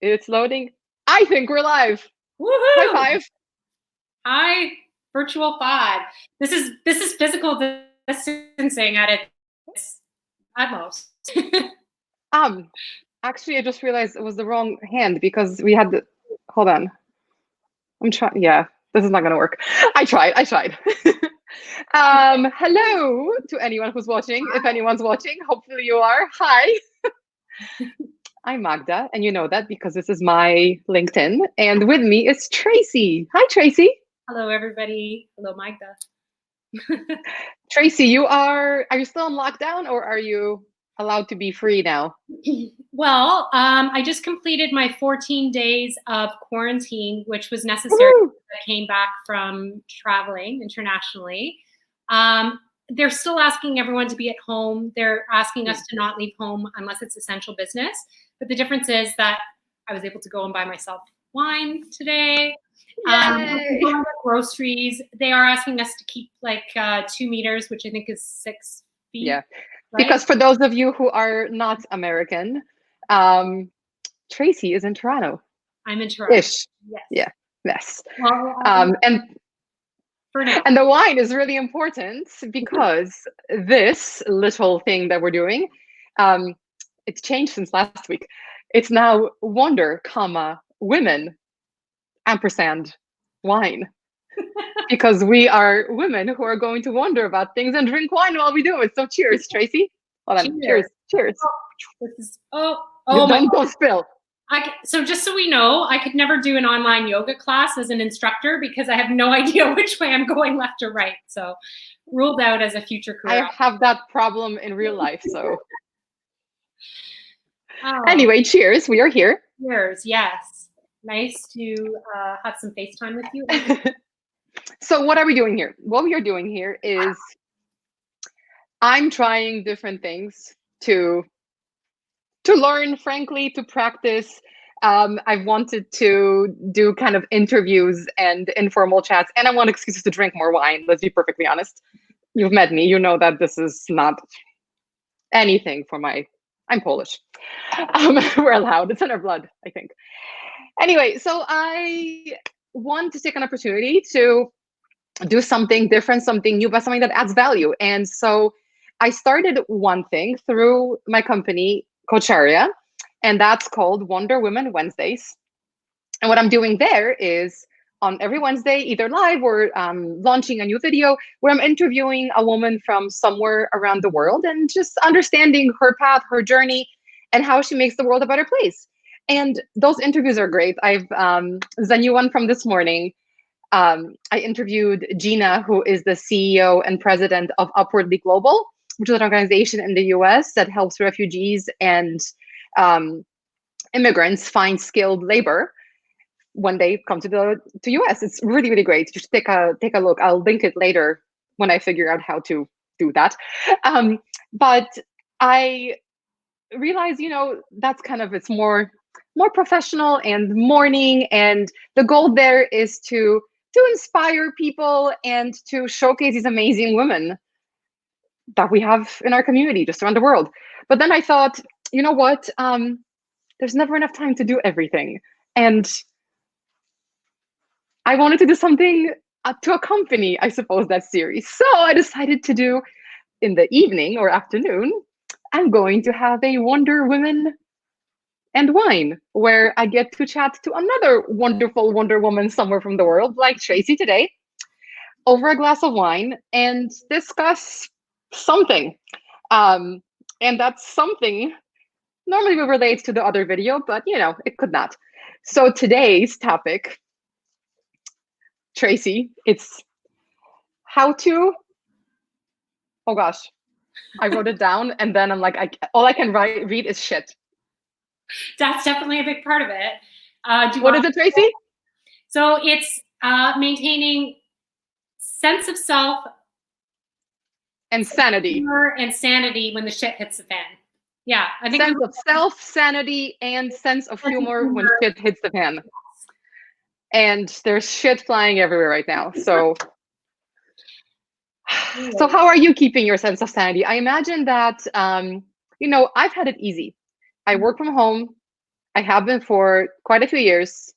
It's loading. I think we're live. High Woohoo! five. Hi, virtual pod. This is physical distancing at its utmost. Um, Actually, I just realized it was the wrong hand because we had the. Hold on. I'm trying. Yeah, this is not gonna work. I tried. I tried. Hello to anyone who's watching. If anyone's watching, hopefully you are. Hi. I'm Magda, and you know that because this is my LinkedIn. And with me is Tracy. Hi, Tracy. Hello, everybody. Hello, Magda. Tracy, are you still on lockdown or are you allowed to be free now? Well, I just completed my 14 days of quarantine, which was necessary. Woo! I came back from traveling internationally. They're still asking everyone to be at home. They're asking us to not leave home unless it's essential business. But the difference is that I was able to go and buy myself wine today. Yay! Going to groceries. They are asking us to keep like 2 meters, which I think is 6 feet. Yeah, right? because for those of you who are not American, Tracy is in Toronto. I'm in Toronto. Ish. Yes. Yeah. Yes. Well, And for now. and the wine is really important because this little thing that we're doing, it's changed since last week. It's now Wonder, comma, women, ampersand, wine. Because we are women who are going to wonder about things and drink wine while we do it. So cheers, Tracy. Hold on. Cheers. Cheers. This is my Don't spill. So just so we know, I could never do an online yoga class as an instructor because I have no idea which way I'm going, left or right. So ruled out as a future career. I have that problem in real life. So anyway, cheers. We are here. Cheers. Yes. Nice to have some FaceTime with you. So what are we doing here? What we are doing here is I'm trying different things to learn, frankly, to practice. I've wanted to do kind of interviews and informal chats, and I want excuses to drink more wine. Let's be perfectly honest. You've met me. You know that this is not anything for I'm Polish. We're allowed. It's in our blood, I think. Anyway, so I want to take an opportunity to do something different, something new, but something that adds value. And so I started one thing through my company, Coacharia, and that's called Wonder Women Wednesdays. And what I'm doing there is on every Wednesday, either live or launching a new video where I'm interviewing a woman from somewhere around the world and just understanding her path, her journey, and how she makes the world a better place. And those interviews are great. The new one from this morning, I interviewed Gina, who is the CEO and president of Upwardly Global, which is an organization in the US that helps refugees and immigrants find skilled labor when they come to US. It's really, really great. Just take a look. I'll link it later when I figure out how to do that. But I realize, that's kind of, it's more professional and morning, and the goal there is to inspire people and to showcase these amazing women that we have in our community just around the world. But then I thought, you know what? There's never enough time to do everything. And I wanted to do something to accompany, I suppose, that series. So I decided to do, in the evening or afternoon, I'm going to have a Wonder Women and Wine, where I get to chat to another wonderful Wonder Woman somewhere from the world, like Tracy today, over a glass of wine and discuss something. And that's something normally will relate to the other video, but it could not. So today's topic, Tracy, it's how to, oh gosh, I wrote it down and then I'm like, all I can read is shit. That's definitely a big part of it. What is it, Tracy? So it's maintaining sense of self and sanity and sanity when the shit hits the fan. Yeah, I think sense of self, sanity, and sense of humor when shit hits the fan. And there's shit flying everywhere right now. So how are you keeping your sense of sanity? I imagine that I've had it easy. I work from home. I have been for quite a few years.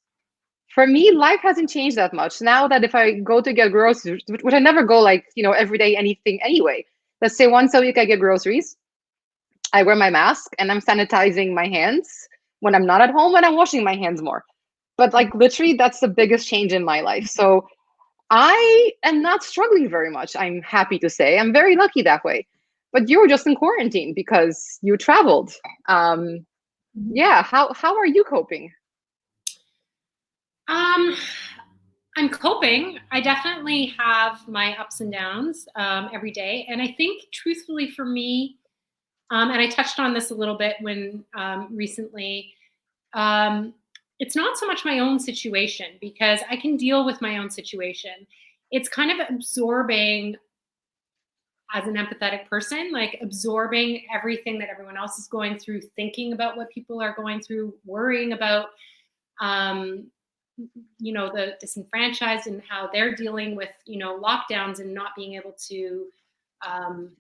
For me, life hasn't changed that much. Now that if I go to get groceries, which I never go like, every day, anything anyway. Let's say once a week I get groceries. I wear my mask and I'm sanitizing my hands when I'm not at home, and I'm washing my hands more. But like literally, that's the biggest change in my life. So I am not struggling very much. I'm happy to say I'm very lucky that way. But you were just in quarantine because you traveled. Yeah. How are you coping? Um, I'm coping. I definitely have my ups and downs every day. And I think, truthfully, for me, and I touched on this a little bit when recently, um, it's not so much my own situation because I can deal with my own situation. It's kind of absorbing as an empathetic person, like absorbing everything that everyone else is going through, thinking about what people are going through, worrying about um, the disenfranchised and how they're dealing with lockdowns and not being able to um,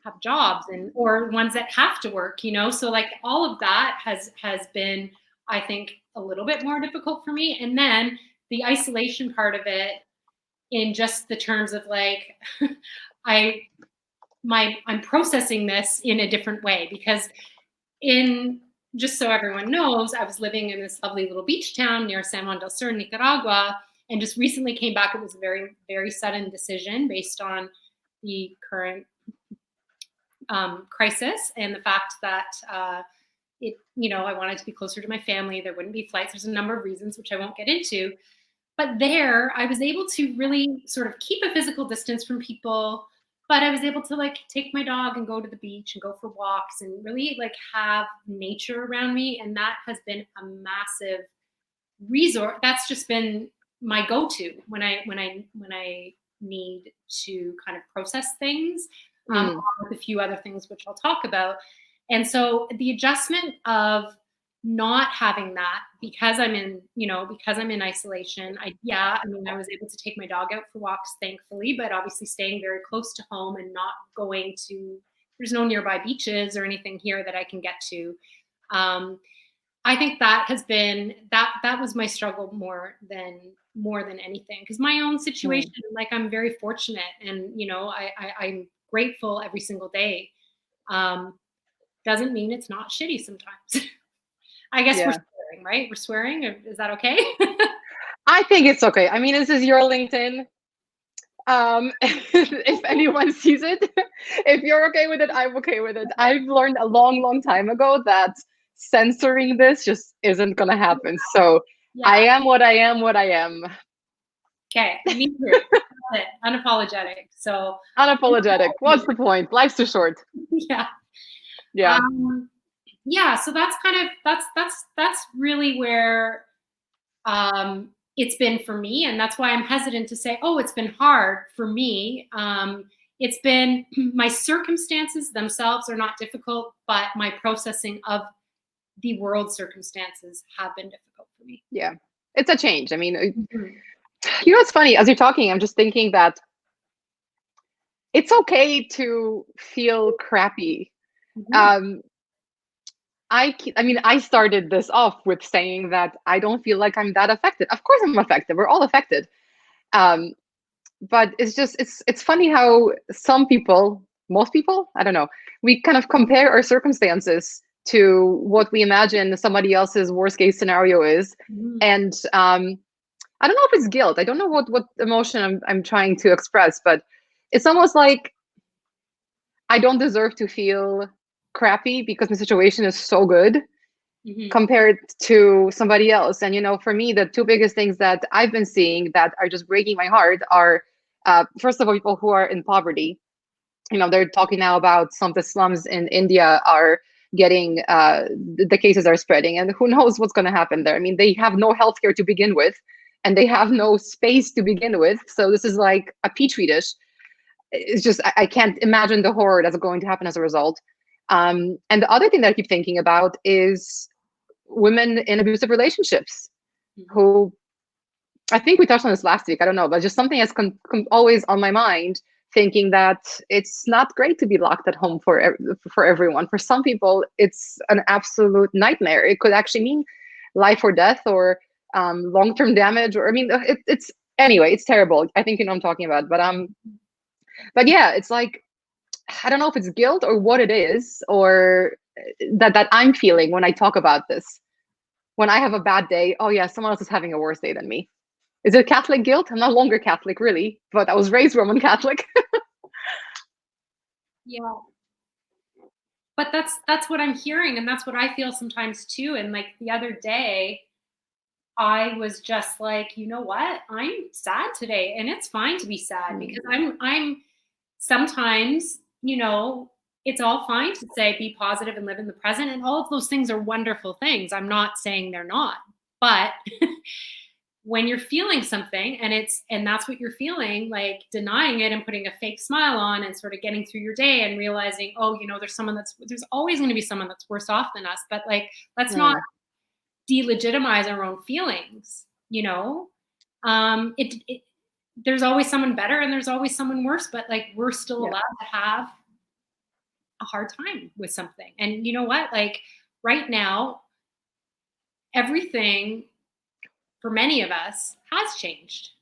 have jobs, and or ones that have to work, so like all of that has been, I think, a little bit more difficult for me. And then the isolation part of it, in just the terms of like I'm processing this in a different way, because in just so everyone knows, I was living in this lovely little beach town near San Juan del Sur, Nicaragua, and just recently came back. It was a very, very sudden decision based on the current crisis and the fact that I wanted to be closer to my family. There wouldn't be flights. There's a number of reasons, which I won't get into. But there, I was able to really sort of keep a physical distance from people, but I was able to like take my dog and go to the beach and go for walks and really like have nature around me. And that has been a massive resource. That's just been my go-to when I need to kind of process things, along with a few other things which I'll talk about. And so the adjustment of not having that, because I'm in isolation. I was able to take my dog out for walks, thankfully, but obviously staying very close to home and not going to, there's no nearby beaches or anything here that I can get to. I think that has been, that was my struggle more than anything, because my own situation, like I'm very fortunate, and I'm grateful every single day. Doesn't mean it's not shitty sometimes. I guess we're swearing, right? We're swearing. Is that okay? I think it's okay. I mean, this is your LinkedIn. If anyone sees it, if you're okay with it, I'm okay with it. I've learned a long, long time ago that censoring this just isn't gonna happen. So I am what I am. Okay, me too. That's it. Unapologetic. So unapologetic. What's the point? Life's too short. Yeah. So that's kind of that's really where it's been for me, and that's why I'm hesitant to say, oh, it's been hard for me. It's been, my circumstances themselves are not difficult, but my processing of the world circumstances have been difficult for me. Yeah, it's a change. I mean, it's funny, as you're talking, I'm just thinking that it's okay to feel crappy. I started this off with saying that I don't feel like I'm that affected. Of course I'm affected. We're all affected. But it's funny how some people, most people, I don't know, we kind of compare our circumstances to what we imagine somebody else's worst case scenario is. And I don't know if it's guilt. I don't know what emotion I'm trying to express, but it's almost like I don't deserve to feel crappy because the situation is so good compared to somebody else. And for me, the two biggest things that I've been seeing that are just breaking my heart are, first of all, people who are in poverty. They're talking now about some of the slums in India are getting, the cases are spreading, and who knows what's going to happen there. I mean, they have no healthcare to begin with, and they have no space to begin with. So this is like a petri dish. It's just, I can't imagine the horror that's going to happen as a result. And the other thing that I keep thinking about is women in abusive relationships who, I think we touched on this last week, I don't know, but just something that's always on my mind thinking that it's not great to be locked at home for everyone. For some people, it's an absolute nightmare. It could actually mean life or death, or long-term damage, or I mean, it's anyway, it's terrible. I think you know what I'm talking about, but yeah, it's like, I don't know if it's guilt or what it is, or that I'm feeling when I talk about this. When I have a bad day, oh yeah, someone else is having a worse day than me. Is it Catholic guilt? I'm no longer Catholic, really, but I was raised Roman Catholic. Yeah. But that's what I'm hearing, and that's what I feel sometimes too. And like the other day, I was just like, you know what? I'm sad today, and it's fine to be sad because I'm sometimes, it's all fine to say be positive and live in the present, and all of those things are wonderful things. I'm not saying they're not. But when you're feeling something and that's what you're feeling, like denying it and putting a fake smile on and sort of getting through your day and realizing, oh, there's always going to be someone that's worse off than us, but like, let's not delegitimize our own feelings. There's always someone better and there's always someone worse, but like, we're still allowed to have a hard time with something. And you know what, like right now, everything for many of us has changed,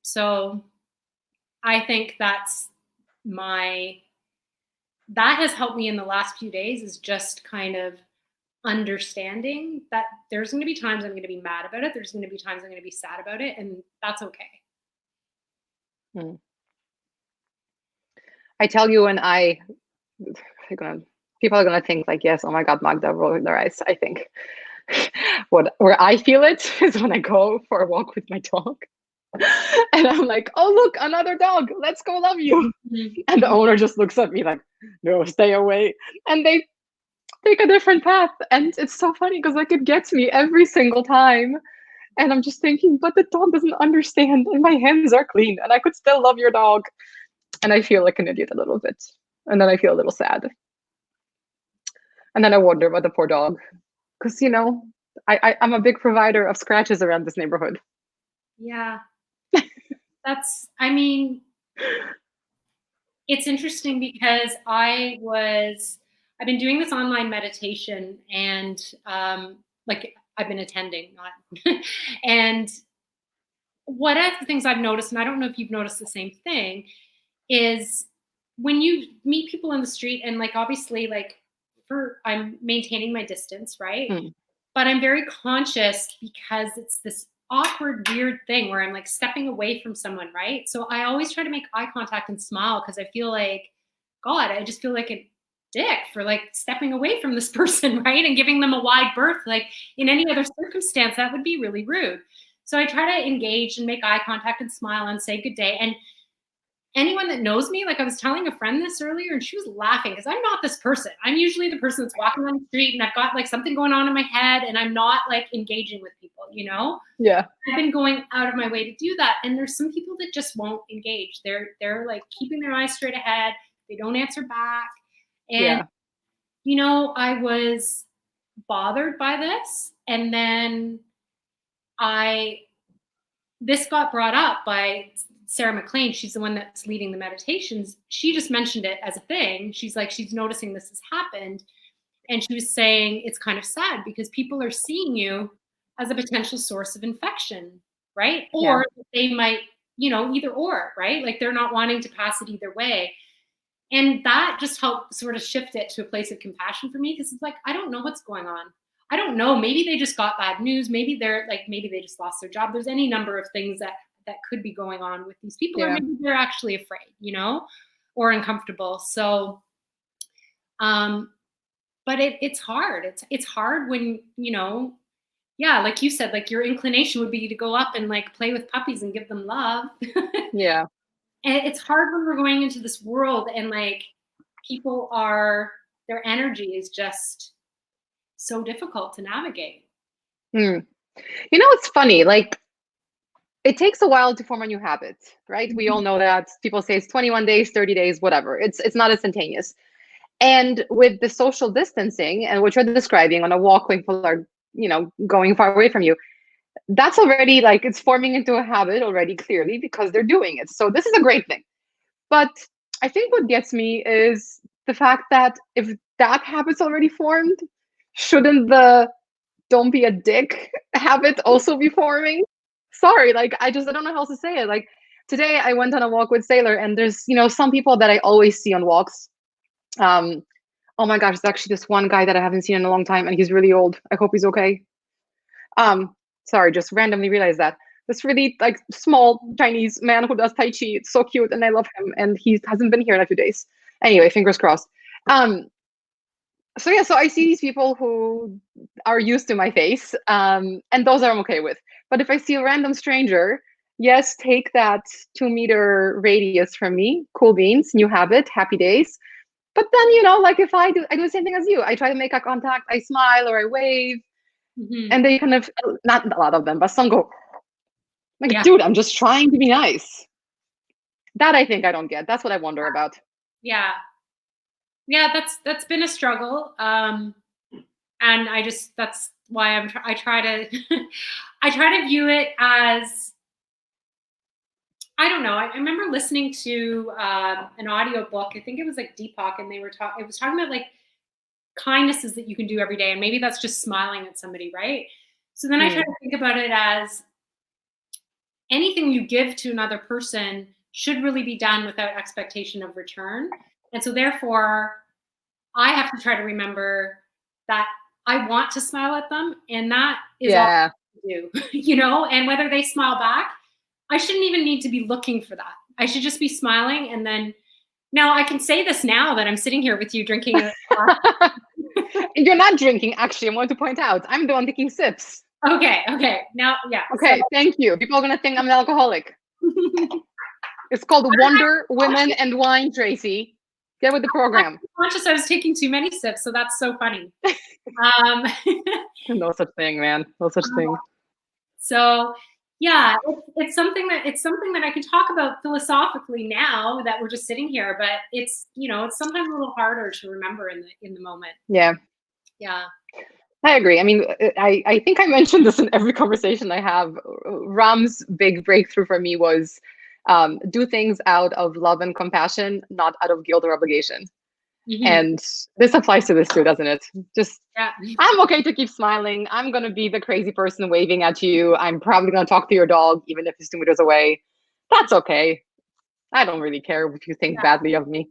So I think that has helped me in the last few days, is just kind of understanding that there's going to be times I'm going to be mad about it. There's going to be times I'm going to be sad about it, and that's okay. I tell you, when people are gonna think like, yes, oh my God, Magda, rolling their eyes. I think where I feel it is when I go for a walk with my dog, and I'm like, oh look, another dog. Let's go love you. And the owner just looks at me like, no, stay away. And they take a different path, and it's so funny because like it gets me every single time. And I'm just thinking, but the dog doesn't understand, and my hands are clean, and I could still love your dog. And I feel like an idiot a little bit. And then I feel a little sad. And then I wonder about the poor dog. Because, I'm a big provider of scratches around this neighborhood. Yeah. It's interesting because I've been doing this online meditation, and I've been attending, and one of the things I've noticed, and I don't know if you've noticed the same thing, is when you meet people in the street, and like obviously like I'm maintaining my distance, right? But I'm very conscious because it's this awkward, weird thing where I'm like stepping away from someone, right? So I always try to make eye contact and smile, because I feel like, God, I just feel like a dick for like stepping away from this person, right? And giving them a wide berth. Like in any other circumstance, that would be really rude. So I try to engage and make eye contact and smile and say good day. And anyone that knows me, like I was telling a friend this earlier, and she was laughing because I'm not this person. I'm usually the person that's walking on the street and I've got like something going on in my head, and I'm not like engaging with people, Yeah. I've been going out of my way to do that. And there's some people that just won't engage. They're like keeping their eyes straight ahead. They don't answer back. And, I was bothered by this. And then this got brought up by Sarah McLean. She's the one that's leading the meditations. She just mentioned it as a thing. She's like, she's noticing this has happened. And she was saying it's kind of sad because people are seeing you as a potential source of infection, right? Or they might, either or, right? Like they're not wanting to pass it either way. And that just helped sort of shift it to a place of compassion for me, because it's like, I don't know what's going on. I don't know. Maybe they just got bad news. Maybe maybe they just lost their job. There's any number of things that could be going on with these people, or maybe they're actually afraid, or uncomfortable. So, but it's hard. It's hard when, like you said, like your inclination would be to go up and like play with puppies and give them love. Yeah. And it's hard when we're going into this world and like their energy is just so difficult to navigate. It's funny, like it takes a while to form a new habit, right? We all know that. People say it's 21 days, 30 days, whatever. It's not instantaneous. And with the social distancing and what you're describing on a walk when people are, going far away from you, that's already like it's forming into a habit already clearly because they're doing it. So this is a great thing. But I think what gets me is the fact that if that habit's already formed, shouldn't the don't be a dick habit also be forming? Sorry, like I don't know how else to say it. Like today I went on a walk with Sailor, and there's some people that I always see on walks. Oh my gosh, it's actually this one guy that I haven't seen in a long time, and he's really old. I hope he's okay. Sorry, just randomly realized that. This really like small Chinese man who does Tai Chi. It's so cute, and I love him. And he hasn't been here in a few days. Anyway, fingers crossed. So yeah, so I see these people who are used to my face, and those I'm okay with. But if I see a random stranger, yes, take that 2 meter radius from me. Cool beans, new habit, happy days. But then, like if I do the same thing as you. I try to make eye contact, I smile or I wave, and they kind of, not a lot of them, but some go, like, Yeah. dude, I'm just trying to be nice. That I think I don't get. That's what I wonder about. Yeah. Yeah, that's been a struggle. And that's why I try to I try to view it as, I don't know. I remember listening to an audio book. I think it was like Deepak, and it was talking about like kindnesses that you can do every day, and maybe that's just smiling at somebody, right? So then I try to think about it as anything you give to another person should really be done without expectation of return. And so therefore, I have to try to remember that I want to smile at them, and that is all I do, and whether they smile back, I shouldn't even need to be looking for that. I should just be smiling. And then now I can say this now that I'm sitting here with you drinking a You're not drinking, actually. I want to point out. I'm the one taking sips. Okay. Now, yeah. Okay, so thank you. People are going to think I'm an alcoholic. It's called Wonder Women and Wine, Tracy. Get with the program. I'm conscious I was taking too many sips, so that's so funny. No such thing, man. No such thing. So yeah, it's something that I can talk about philosophically now that we're just sitting here, but it's it's sometimes a little harder to remember in the moment. Yeah. I agree. I mean, I think I mentioned this in every conversation I have. Ram's big breakthrough for me was do things out of love and compassion, not out of guilt or obligation. And this applies to this too, doesn't it? Just, I'm okay to keep smiling. I'm going to be the crazy person waving at you. I'm probably going to talk to your dog, even if he's 2 meters away. That's okay. I don't really care if you think badly of me.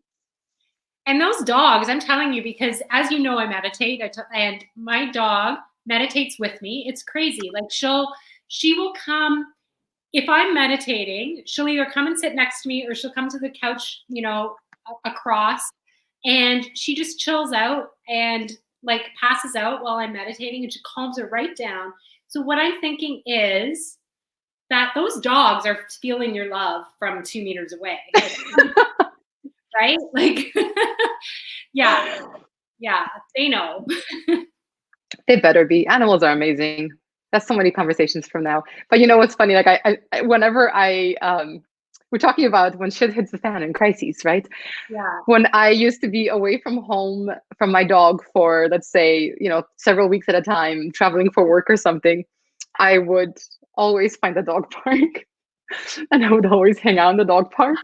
And those dogs, I'm telling you, because as you know, I meditate, and my dog meditates with me. It's crazy. Like she will come, if I'm meditating, she'll either come and sit next to me, or she'll come to the couch, across, and she just chills out and like passes out while I'm meditating, and she calms her right down. So what I'm thinking is that those dogs are feeling your love from 2 meters away. Right? Like, yeah, they know. They better be. Animals are amazing. That's so many conversations from now. But you know what's funny? Like I whenever we're talking about when shit hits the fan in crises, right? Yeah. When I used to be away from home from my dog for, let's say, several weeks at a time, traveling for work or something, I would always find a dog park. And I would always hang out in the dog park.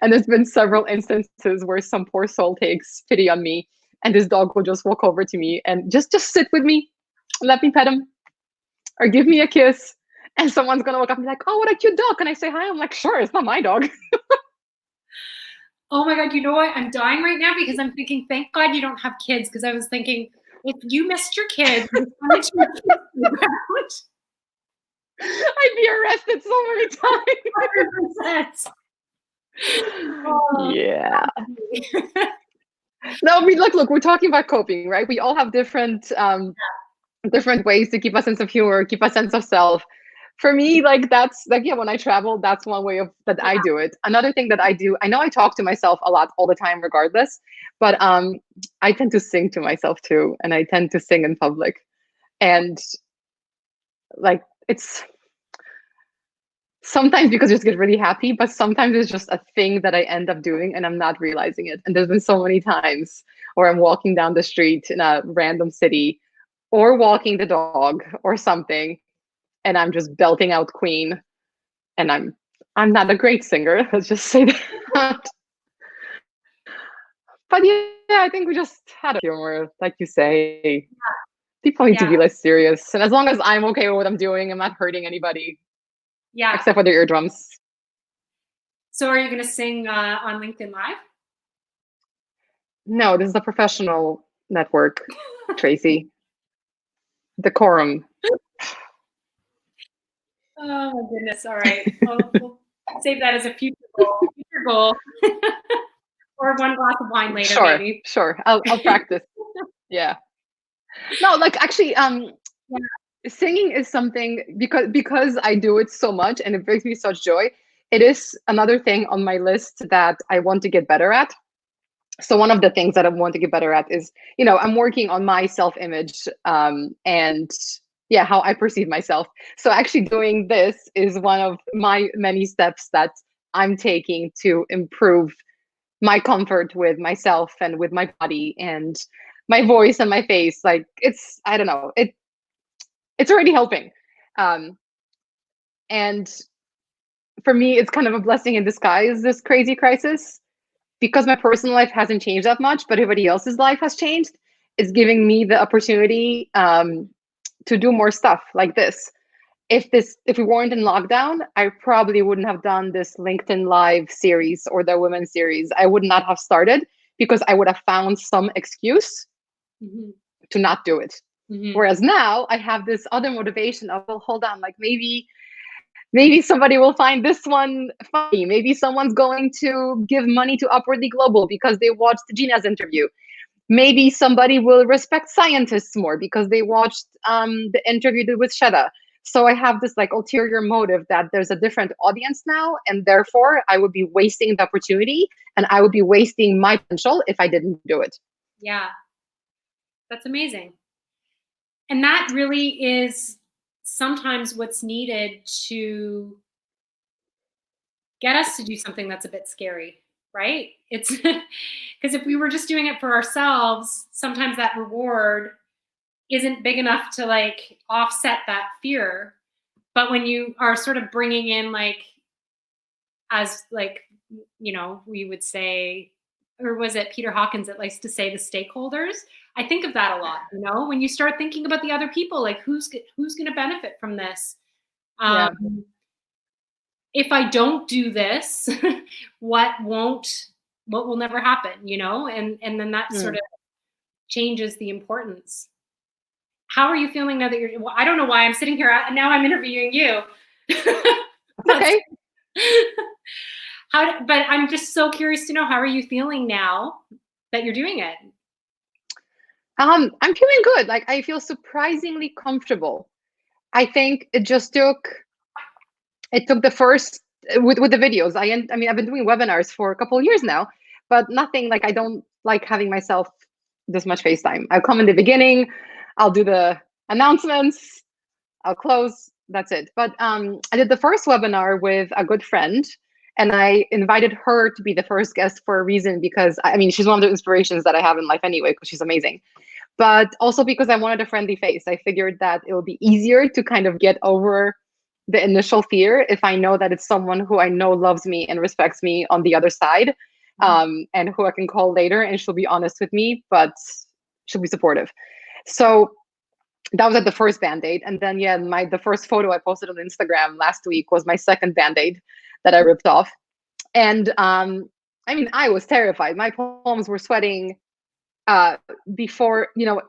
And there's been several instances where some poor soul takes pity on me, and this dog will just walk over to me and just sit with me, let me pet him, or give me a kiss. And someone's gonna walk up and be like, "Oh, what a cute dog." Can I say hi? I'm like, "Sure, it's not my dog." Oh my God, you know what? I'm dying right now because I'm thinking, thank God you don't have kids, because I was thinking, if you missed your kids, I'd be arrested so many times. 100%. Yeah. No, I mean, look, we're talking about coping, right? We all have different ways to keep a sense of humor, keep a sense of self. For me, like that's like, yeah, when I travel, that's one way that I do it. Another thing that I do, I know I talk to myself a lot all the time regardless, but I tend to sing to myself too, and I tend to sing in public. And like it's sometimes because I just get really happy, but sometimes it's just a thing that I end up doing and I'm not realizing it. And there's been so many times where I'm walking down the street in a random city or walking the dog or something, and I'm just belting out Queen, and I'm not a great singer. Let's just say that. But yeah, I think we just had a humor, like you say. People need to Yeah. be less serious, and as long as I'm okay with what I'm doing, I'm not hurting anybody Yeah. except for the eardrums. So are you going to sing on LinkedIn Live? No, this is a professional network, Tracy. Decorum. Oh my goodness. All right. We'll save that as a future goal. Future goal. Or one glass of wine later, Sure, maybe. sure. I'll practice. Yeah. No, like actually, Yeah. singing is something because I do it so much and it brings me such joy. It is another thing on my list that I want to get better at. So one of the things that I want to get better at is, I'm working on my self-image, and yeah, how I perceive myself. So actually doing this is one of my many steps that I'm taking to improve my comfort with myself and with my body and my voice and my face. Like I don't know, it's already helping. And for me, it's kind of a blessing in disguise, this crazy crisis, because my personal life hasn't changed that much, but everybody else's life has changed. It's giving me the opportunity to do more stuff like this. If we weren't in lockdown, I probably wouldn't have done this LinkedIn Live series or the women series. I would not have started because I would have found some excuse to not do it. Whereas now I have this other motivation of, well, hold on, like maybe somebody will find this one funny. Maybe someone's going to give money to Upwardly Global because they watched Gina's interview. Maybe somebody will respect scientists more because they watched the interview with Sheda. So I have this like ulterior motive that there's a different audience now, and therefore I would be wasting the opportunity and I would be wasting my potential if I didn't do it. Yeah. That's amazing. And that really is sometimes what's needed to get us to do something that's a bit scary, right? It's because if we were just doing it for ourselves, sometimes that reward isn't big enough to like offset that fear. But when you are sort of bringing in like, as like, we would say, or was it Peter Hawkins that likes to say the stakeholders? I think of that a lot, when you start thinking about the other people, like who's going to benefit from this? Yeah. If I don't do this, what will never happen, and then that sort of changes the importance. How are you feeling now that well, I don't know why I'm sitting here and now I'm interviewing you. Okay. But I'm just so curious to know, how are you feeling now that you're doing it? I'm feeling good. Like I feel surprisingly comfortable. I think it took the first with the videos. I mean, I've been doing webinars for a couple of years now, but nothing like I don't like having myself this much FaceTime. I'll come in the beginning, I'll do the announcements, I'll close, that's it. But I did the first webinar with a good friend, and I invited her to be the first guest for a reason, because I mean, she's one of the inspirations that I have in life anyway, because she's amazing. But also because I wanted a friendly face. I figured that it will be easier to kind of get over the initial fear if I know that it's someone who I know loves me and respects me on the other side, and who I can call later and she'll be honest with me, but she'll be supportive. So that was at the first Band-Aid. And then, yeah, the first photo I posted on Instagram last week was my second Band-Aid that I ripped off. And I mean, I was terrified. My palms were sweating before the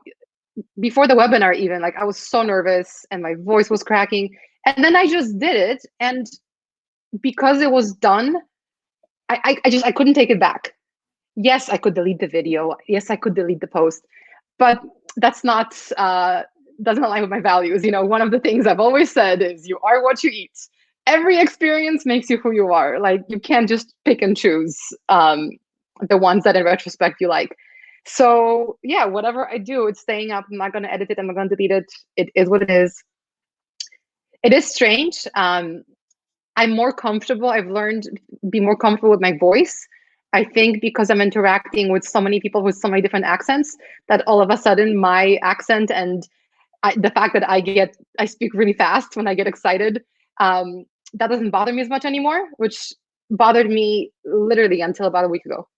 webinar even. Like I was so nervous and my voice was cracking. And then I just did it. And because it was done, I couldn't take it back. Yes, I could delete the video. Yes, I could delete the post. But that's not doesn't align with my values. One of the things I've always said is you are what you eat. Every experience makes you who you are. Like you can't just pick and choose the ones that in retrospect you like. So yeah, whatever I do, it's staying up. I'm not going to edit it. I'm not going to delete it. It is what it is. It is strange. I'm more comfortable. I've learned to be more comfortable with my voice. I think because I'm interacting with so many people with so many different accents, that all of a sudden my accent and the fact that I speak really fast when I get excited, that doesn't bother me as much anymore, which bothered me literally until about a week ago.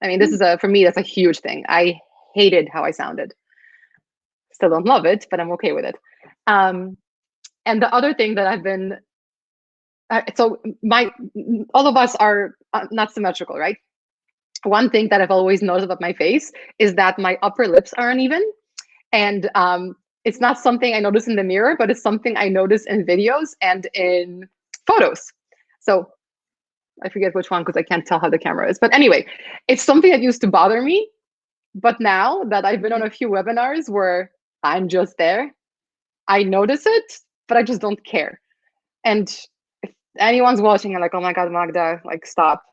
I mean, this is for me, that's a huge thing. I hated how I sounded. Still don't love it, but I'm okay with it. And the other thing that I've been, so all of us are not symmetrical, right? One thing that I've always noticed about my face is that my upper lips are uneven. And it's not something I notice in the mirror, but it's something I notice in videos and in photos. So I forget which one because I can't tell how the camera is. But anyway, it's something that used to bother me. But now that I've been on a few webinars where I'm just there, I notice it, but I just don't care. And if anyone's watching, I'm like, oh my God, Magda, like, stop.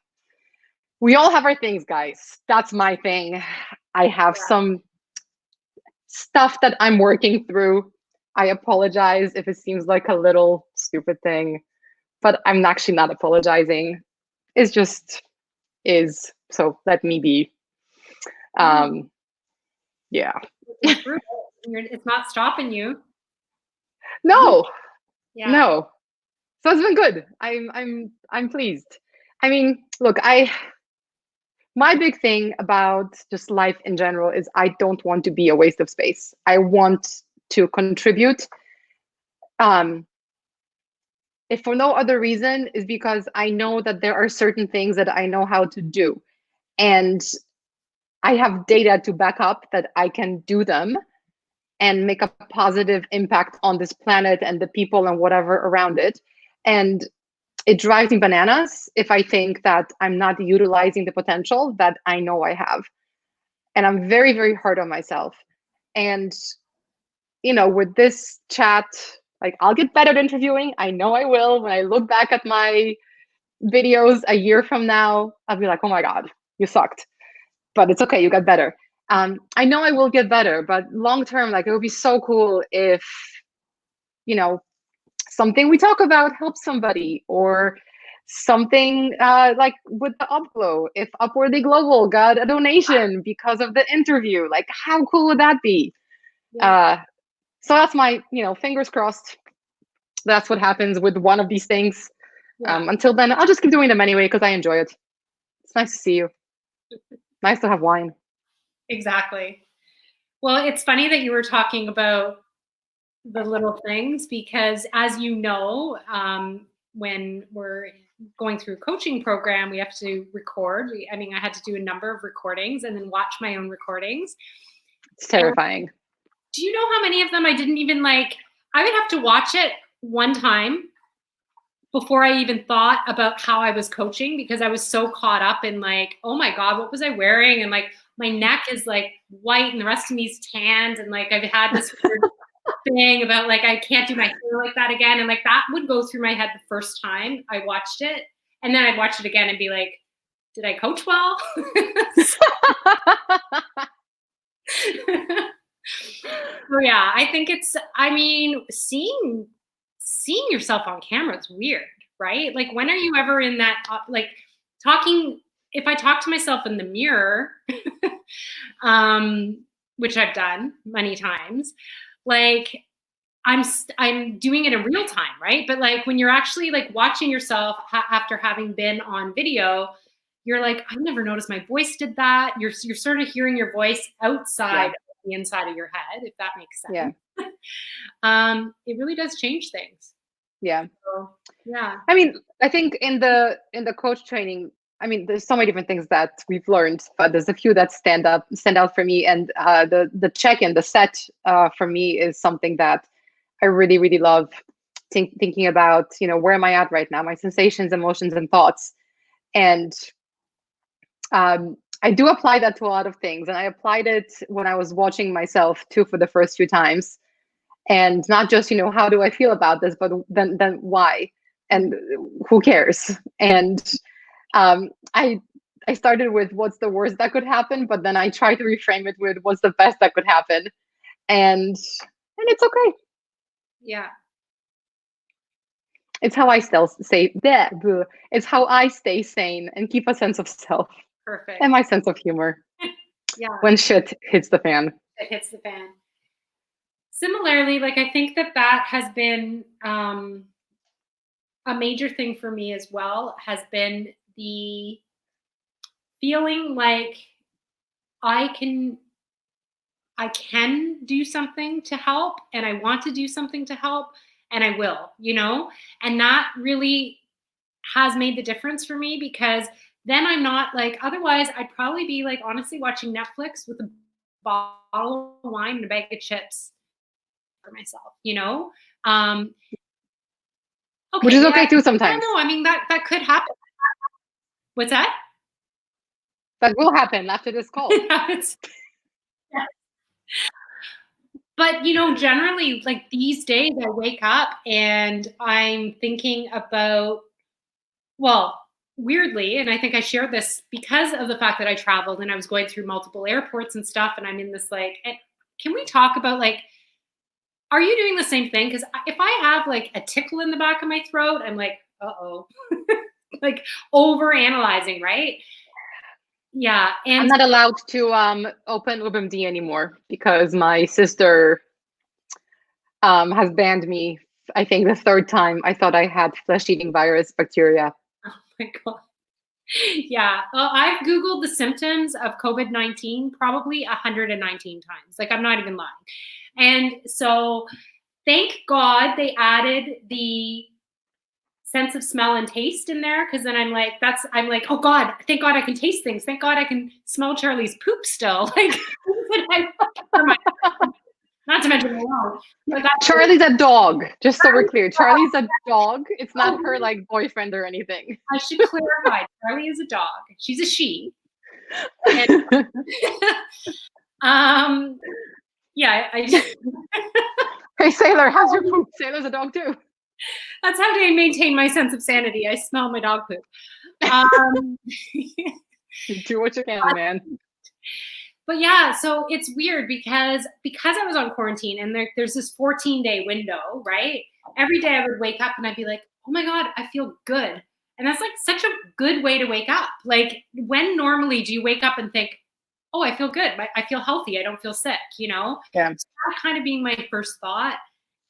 We all have our things, guys. That's my thing. I have some stuff that I'm working through. I apologize if it seems like a little stupid thing, but I'm actually not apologizing. It's just is. So let me be. Yeah. It's not stopping you. No. Yeah. No. So it's been good. I'm pleased. I mean, look, my big thing about just life in general is I don't want to be a waste of space. I want to contribute. If for no other reason, is because I know that there are certain things that I know how to do. And I have data to back up that I can do them and make a positive impact on this planet and the people and whatever around it. And it drives me bananas if I think that I'm not utilizing the potential that I know I have. And I'm very, very hard on myself. And, with this chat, like, I'll get better at interviewing. I know I will. When I look back at my videos a year from now, I'll be like, oh my God, you sucked. But it's okay, you got better. I know I will get better, but long term, like, it would be so cool if, something we talk about helps somebody, or something like with the Upglow, if Upworthy Global got a donation because of the interview, like, how cool would that be? Yeah. So that's my, fingers crossed. That's what happens with one of these things. Yeah. Until then, I'll just keep doing them anyway because I enjoy it. It's nice to see you. Nice to have wine. Exactly. Well, it's funny that you were talking about the little things because, as you know, when we're going through a coaching program, we have to record. I had to do a number of recordings and then watch my own recordings. It's terrifying. Do you know how many of them I didn't even like? I would have to watch it one time before I even thought about how I was coaching because I was so caught up in like, oh my God, what was I wearing? And like, my neck is like white and the rest of me is tanned. And like, I've had this weird thing about like, I can't do my hair like that again. And like, that would go through my head the first time I watched it. And then I'd watch it again and be like, did I coach well? So yeah, I think seeing yourself on camera is weird, right? Like, when are you ever in that, like, talking, if I talk to myself in the mirror, which I've done many times, like, I'm doing it in real time, right? But like, when you're actually like watching yourself after having been on video, you're like, I've never noticed my voice did that. You're sort of hearing your voice outside the inside of your head, if that makes sense. Yeah. It really does change things. Yeah. So, yeah. I mean, I think in the coach training, I mean, there's so many different things that we've learned, but there's a few that stand out for me. And the check-in, the set for me is something that I really, really love thinking about, where am I at right now? My sensations, emotions, and thoughts. And I do apply that to a lot of things. And I applied it when I was watching myself too for the first few times. And not just, how do I feel about this, but then why? And who cares? And I started with what's the worst that could happen, but then I tried to reframe it with what's the best that could happen. And it's okay. Yeah. It's how I still say that. It's how I stay sane and keep a sense of self. Perfect. And my sense of humor. Yeah. When shit hits the fan. It hits the fan. Similarly, like I think that that has been a major thing for me as well, has been the feeling like I can I can do something to help and I want to do something to help and I will, you know? And that really has made the difference for me because then I'm not like, otherwise I'd probably be like honestly watching Netflix with a bottle of wine and a bag of chips for myself, you know? Um, Which okay, is okay yeah, too I don't sometimes. know. I mean, that could happen. What's that? That will happen after this call. It's- But you know, generally, like these days, I wake up and I'm thinking about, well, weirdly, and I think I shared this because of the fact that I traveled and I was going through multiple airports and stuff, and I'm in this like, can we talk about like, are you doing the same thing? Because if I have like a tickle in the back of my throat, I'm like, uh-oh, like over analyzing, right? Yeah, I'm and not allowed to open WebMD anymore because my sister has banned me. I think the third time I thought I had flesh-eating virus bacteria. oh my god. Yeah, I've Googled the symptoms of COVID-19 probably 119 times. Like, I'm not even lying. And so, thank God they added the sense of smell and taste in there because then I'm like, oh God, thank God I can taste things. Thank God I can smell Charlie's poop still. Like, not to mention my own. But that's Charlie's a dog, just so we're clear. Charlie's a dog. It's not her oh, like boyfriend or anything. I should clarify. Charlie is a dog. She's a she. And, um, yeah, I just, Hey Sailor, how's your poop? Sailor's a dog too. that's how I maintain my sense of sanity. I smell my dog poop. Um, Do what you can, man. but yeah, so it's weird because I was on quarantine and there's this 14-day window, right? Every day I would wake up and I'd be like, oh my God, I feel good. And that's like such a good way to wake up. Like when normally do you wake up and think, oh, I feel good. I feel healthy. I don't feel sick, you know? Yeah. So that kind of being my first thought.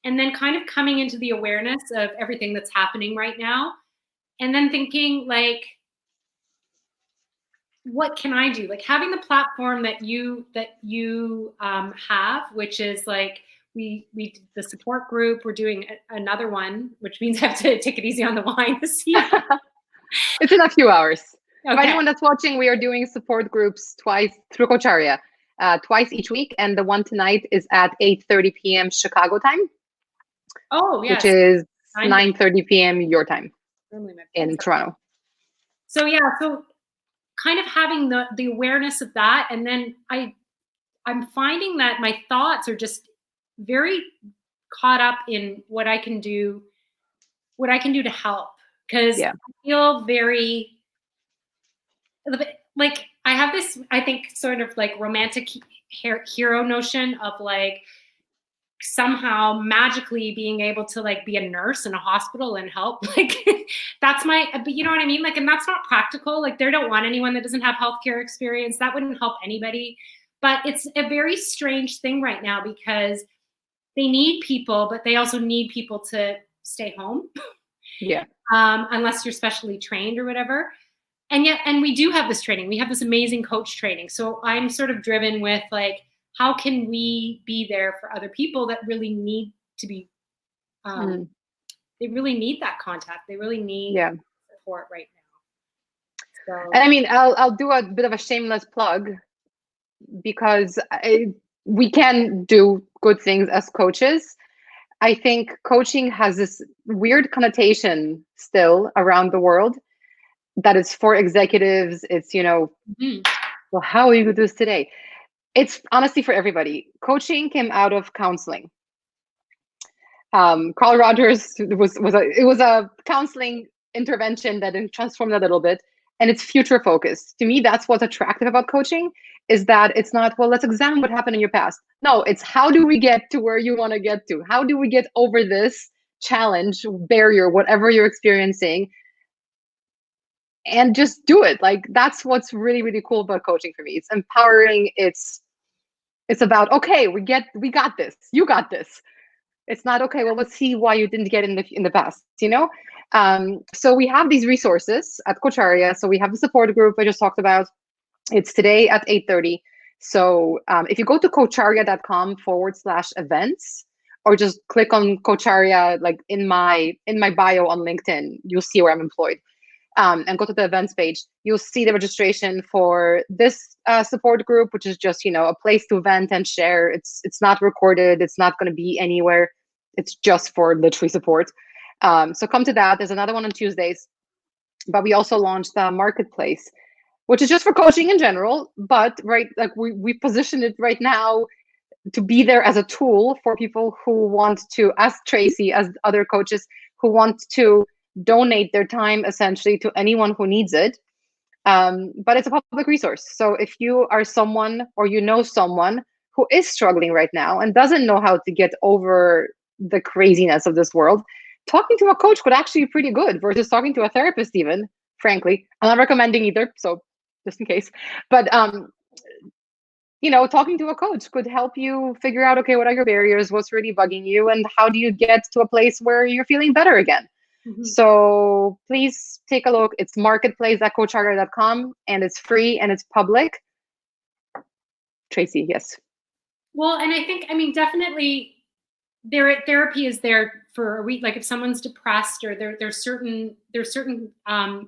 And then kind of coming into the awareness of everything that's happening right now. And then thinking like, what can I do? Like having the platform that you have, which is like we the support group. We're doing another one, which means I have to take it easy on the wine this evening. It's in a few hours. For Okay. anyone that's watching, we are doing support groups twice through Cocharia, twice each week, and the one tonight is at 8:30 p.m. Chicago time, Oh which yes, is 9:30. 9:30 p.m. your time Normally my in phone's up. Toronto. So yeah, so kind of having the awareness of that, and then I'm finding that my thoughts are just very caught up in what I can do to help because Yeah. I feel very like I have this, I think, sort of like romantic hero notion of like somehow magically being able to like be a nurse in a hospital and help. Like that's my, but you know what I mean? Like, and that's not practical. Like they don't want anyone that doesn't have healthcare experience. That wouldn't help anybody. But it's a very strange thing right now because they need people, but they also need people to stay home. Yeah. Unless you're specially trained or whatever. And yet, and we do have this training. We have this amazing coach training. So I'm sort of driven with like, how can we be there for other people that really need to be, they really need that contact. They really need support right now. So, And I mean, I'll do a bit of a shameless plug because we can do good things as coaches. I think coaching has this weird connotation still around the world that it's for executives. It's, well, how are you going to do this today? It's honestly for everybody. Coaching came out of counseling. Carl Rogers was a counseling intervention that then transformed a little bit, and it's future focused. To me, that's what's attractive about coaching is that it's not, well, let's examine what happened in your past. No, it's how do we get to where you want to get to? How do we get over this challenge, barrier, whatever you're experiencing, and just do it. Like that's what's really, really cool about coaching for me. It's empowering. It's It's about, okay, we got this. You got this. It's not, okay, well, let's see why you didn't get in the past, you know? So we have these resources at Coacharia. So we have the support group I just talked about. It's today at 8:30. So if you go to coacharia.com/events, or just click on Coacharia, like in my bio on LinkedIn, you'll see where I'm employed. And go to the events page, you'll see the registration for this support group, which is just, a place to vent and share. It's not recorded. It's not going to be anywhere. It's just for literally support. So come to that. There's another one on Tuesdays, but we also launched the marketplace, which is just for coaching in general. But like we position it right now to be there as a tool for people who want to, as Tracy, as other coaches who want to donate their time essentially to anyone who needs it. But it's a public resource. So if you are someone, or you know someone who is struggling right now and doesn't know how to get over the craziness of this world, talking to a coach could actually be pretty good versus talking to a therapist, even, frankly. I'm not recommending either, so just in case. But talking to a coach could help you figure out, okay, what are your barriers, what's really bugging you, and how do you get to a place where you're feeling better again. So please take a look. It's marketplace.coacharia.com, and it's free and it's public. Tracy, yes. Well, and I think, definitely therapy is there for a week. Like if someone's depressed, or there's certain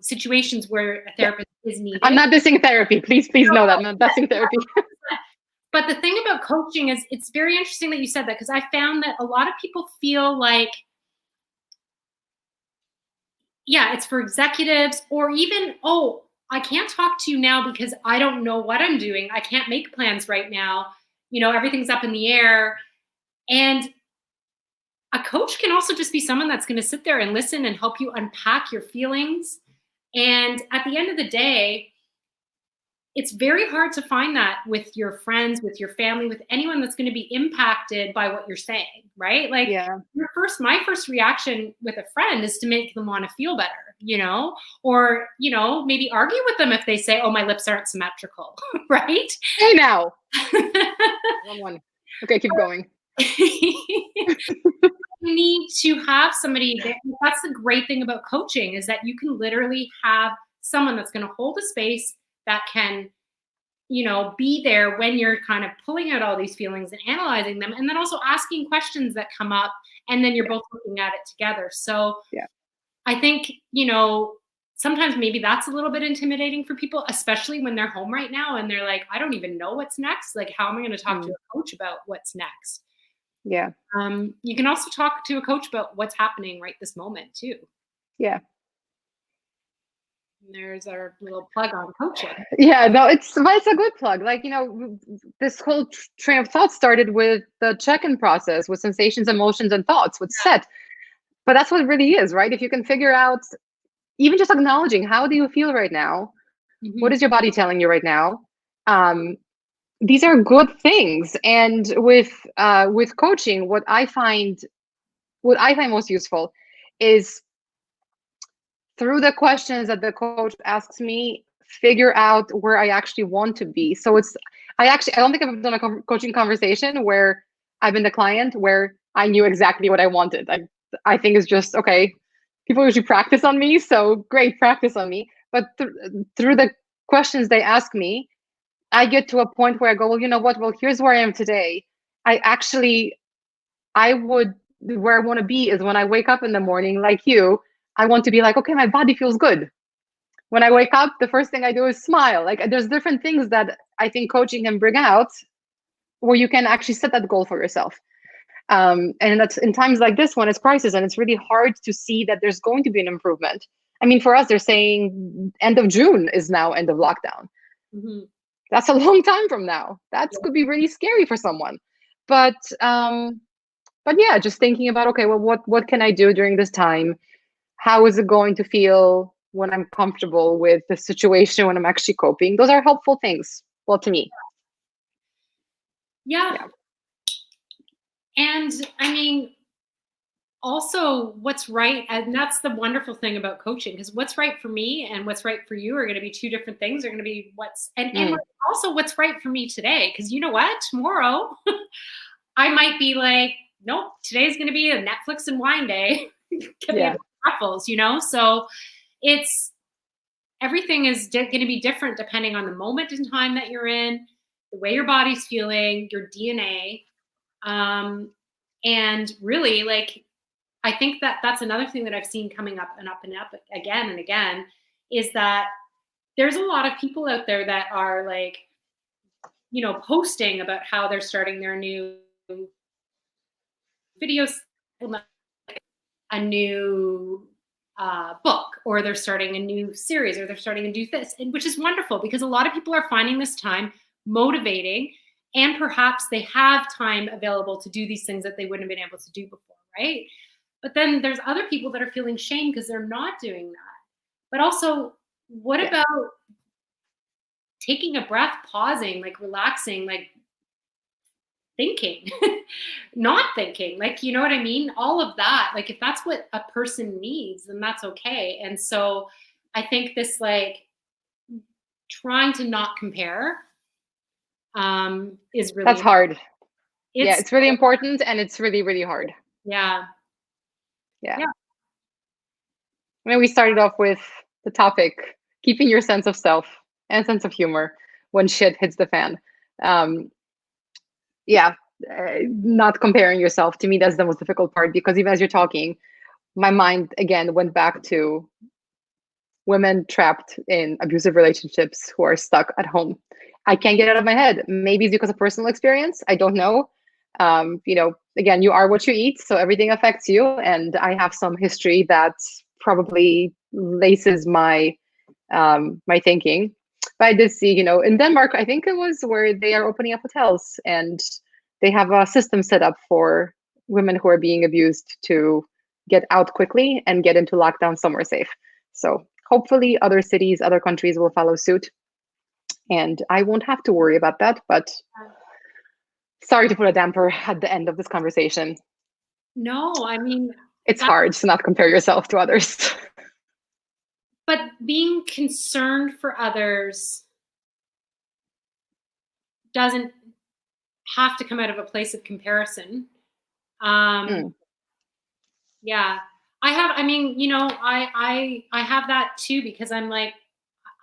situations where a therapist is needed. I'm not dissing therapy. Please know that. I'm not dissing therapy. But the thing about coaching is, it's very interesting that you said that, because I found that a lot of people feel like, yeah, it's for executives, or even, oh, I can't talk to you now because I don't know what I'm doing. I can't make plans right now. Everything's up in the air. And a coach can also just be someone that's going to sit there and listen and help you unpack your feelings. And at the end of the day, it's very hard to find that with your friends, with your family, with anyone that's going to be impacted by what you're saying, right? Like, yeah. My first reaction with a friend is to make them want to feel better, or, maybe argue with them if they say, oh, my lips aren't symmetrical, right? Hey, now. One. Okay, keep going. You need to have somebody that's the great thing about coaching, is that you can literally have someone that's going to hold a space, that can, be there when you're kind of pulling out all these feelings and analyzing them, and then also asking questions that come up, and then you're both looking at it together. So yeah, I think, sometimes maybe that's a little bit intimidating for people, especially when they're home right now and they're like, I don't even know what's next. Like, how am I going to talk to a coach about what's next? Yeah. You can also talk to a coach about what's happening right this moment too. Yeah. There's our little plug on coaching. Yeah, no, it's a good plug. Like, this whole train of thought started with the check-in process, with sensations, emotions, and thoughts, with set. But that's what it really is, right? If you can figure out, even just acknowledging, how do you feel right now? What is your body telling you right now? These are good things. And with coaching, what I find most useful is, through the questions that the coach asks me, figure out where I actually want to be. So I don't think I've done a coaching conversation where I've been the client where I knew exactly what I wanted. I think it's just, okay, people usually practice on me, so great, practice on me. But through the questions they ask me, I get to a point where I go, well, you know what? Well, here's where I am today. Where I want to be is when I wake up in the morning, like you, I want to be like, okay, my body feels good. When I wake up, the first thing I do is smile. Like, there's different things that I think coaching can bring out, where you can actually set that goal for yourself. And that's in times like this, when it's crisis and it's really hard to see that there's going to be an improvement. I mean, for us, they're saying end of June is now end of lockdown. That's a long time from now. That could be really scary for someone. But yeah, just thinking about, okay, well, what can I do during this time? How is it going to feel when I'm comfortable with the situation, when I'm actually coping? Those are helpful things, well, to me. Yeah. And I mean, also what's right, and that's the wonderful thing about coaching, because what's right for me and what's right for you are going to be two different things. They're going to be and also what's right for me today, because you know what, tomorrow I might be like, nope, today's going to be a Netflix and wine day. Ruffles, you know. So it's everything is going to be different depending on the moment in time that you're in, the way your body's feeling, your DNA. And really, like, I think that that's another thing that I've seen coming up and up and up again and again, is that there's a lot of people out there that are like, you know, posting about how they're starting their new videos, a new book, or they're starting a new series, or they're starting to do this, and which is wonderful, because a lot of people are finding this time motivating, and perhaps they have time available to do these things that they wouldn't have been able to do before, right? But then there's other people that are feeling shame because they're not doing that. But also, what about taking a breath, pausing, like relaxing, like thinking, not thinking, like, you know what I mean? All of that, like, if that's what a person needs, then that's okay. And so I think this, like, trying to not compare is really, that's hard. It's really important, and it's really, really hard. Yeah. I mean, we started off with the topic, keeping your sense of self and sense of humor when shit hits the fan. Not comparing yourself, to me, that's the most difficult part, because even as you're talking, my mind again went back to women trapped in abusive relationships who are stuck at home. I can't get it out of my head. Maybe it's because of personal experience, I don't know. Again, you are what you eat, so everything affects you, and I have some history that probably laces my my thinking. But I did see, in Denmark, I think it was, where they are opening up hotels, and they have a system set up for women who are being abused to get out quickly and get into lockdown somewhere safe. So hopefully other cities, other countries will follow suit, and I won't have to worry about that. But sorry to put a damper at the end of this conversation. No, I mean, it's hard to not compare yourself to others. But being concerned for others doesn't have to come out of a place of comparison. Yeah, I have that too, because I'm like,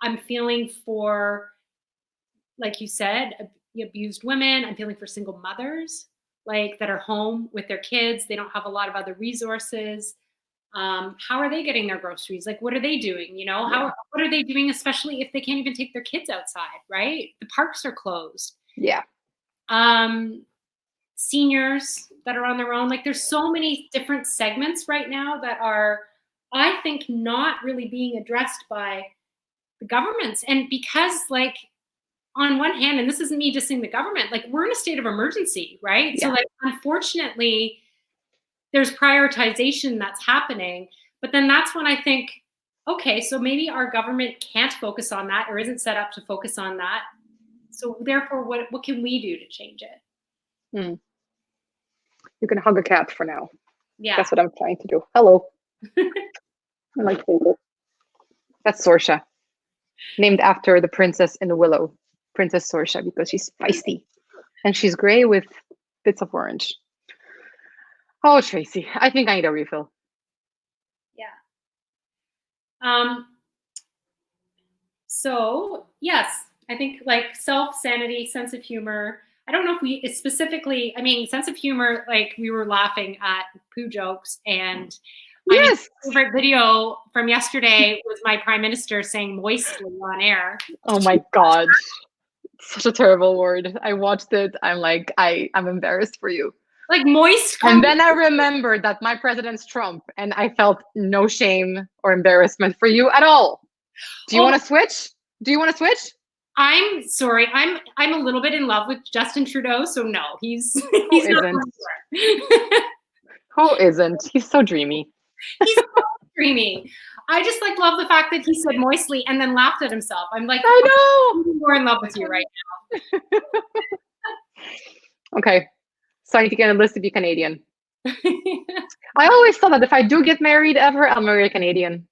I'm feeling for, like you said, abused women. I'm feeling for single mothers, like, that are home with their kids. They don't have a lot of other resources. How are they getting their groceries? Like, what are they doing? What are they doing, especially if they can't even take their kids outside, right? The parks are closed. Seniors that are on their own. Like, there's so many different segments right now that are, I think, not really being addressed by the governments. And because, like, on one hand, and this isn't me dissing the government, like, we're in a state of emergency, right? So, like, unfortunately, there's prioritization that's happening. But then that's when I think, okay, so maybe our government can't focus on that, or isn't set up to focus on that. So therefore, what can we do to change it? You can hug a cat for now. Yeah. That's what I'm trying to do. Hello. I like it. That's Sorsha. Named after the princess in the Willow, Princess Sorsha, because she's feisty. And she's gray with bits of orange. Oh, Tracy, I think I need a refill. Yeah. So, yes, I think, like, self-sanity, sense of humor. I don't know if we specifically, I mean, sense of humor, like, we were laughing at poo jokes, and my favorite video from yesterday was my prime minister saying moistly on air. Oh my God. Such a terrible word. I watched it. I'm like, I'm embarrassed for you. Like, moist. And then I remembered that my president's Trump, and I felt no shame or embarrassment for you at all. Do you want to switch? I'm sorry. I'm a little bit in love with Justin Trudeau, so no, he's not. Who isn't? He's so dreamy. He's so dreamy. I just, like, love the fact that he said moistly and then laughed at himself. I'm like, I know. I'm more in love with you right now. Okay. So I need to get a list to be Canadian. I always thought that if I do get married ever, I'll marry a Canadian.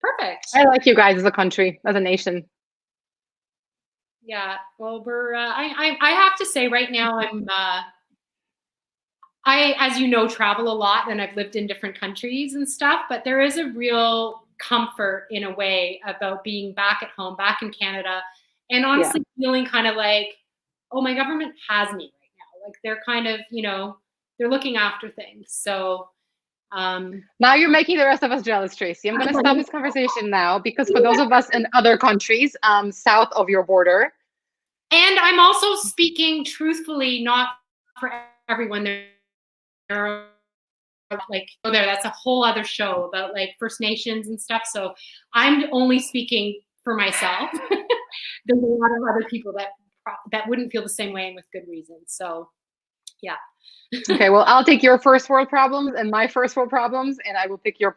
Perfect. I like you guys as a country, as a nation. Yeah. Well, we're. I have to say, right now, I, as you know, travel a lot, and I've lived in different countries and stuff. But there is a real comfort, in a way, about being back at home, back in Canada, and honestly feeling kind of like, oh, my government has me right now. Like they're kind of, they're looking after things. So. Now you're making the rest of us jealous, Tracy. I'm going to stop this conversation now, because for those of us in other countries south of your border. And I'm also speaking truthfully, not for everyone. There, like, that's a whole other show about like First Nations and stuff. So I'm only speaking for myself. There's a lot of other people that wouldn't feel the same way, and with good reason. So, yeah. Okay, well, I'll take your first world problems and my first world problems, and I will pick your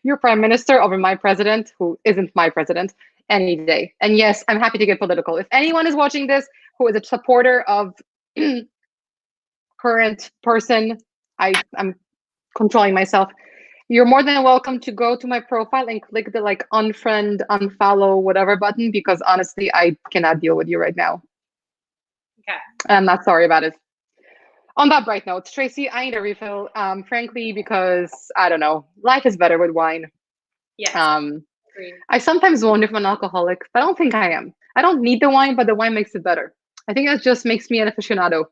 your prime minister over my president, who isn't my president, any day. And yes, I'm happy to get political. If anyone is watching this who is a supporter of current person, I'm controlling myself. You're more than welcome to go to my profile and click the like unfriend, unfollow, whatever button, because honestly, I cannot deal with you right now. Okay. I'm not sorry about it. On that bright note, Tracy, I need a refill, frankly, because I don't know, life is better with wine. Yes. I sometimes wonder if I'm an alcoholic, but I don't think I am. I don't need the wine, but the wine makes it better. I think that just makes me an aficionado.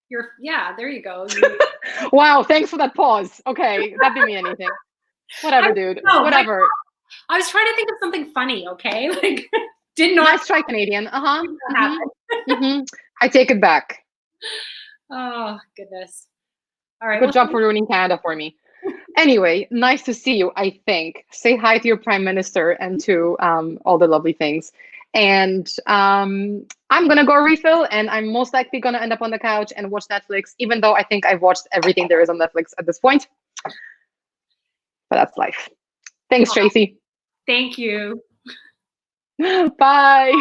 There you go. Wow, thanks for that pause. Okay, that didn't mean anything. Whatever, dude. Whatever. I was trying to think of something funny, okay? Like, did not. Nice try, Canadian. I take it back. Oh, goodness. All right. Good job for ruining Canada for me. Anyway, nice to see you, I think. Say hi to your prime minister and to all the lovely things. And I'm going to go refill, and I'm most likely going to end up on the couch and watch Netflix, even though I think I've watched everything there is on Netflix at this point. But that's life. Thanks, Tracy. Thank you. Bye.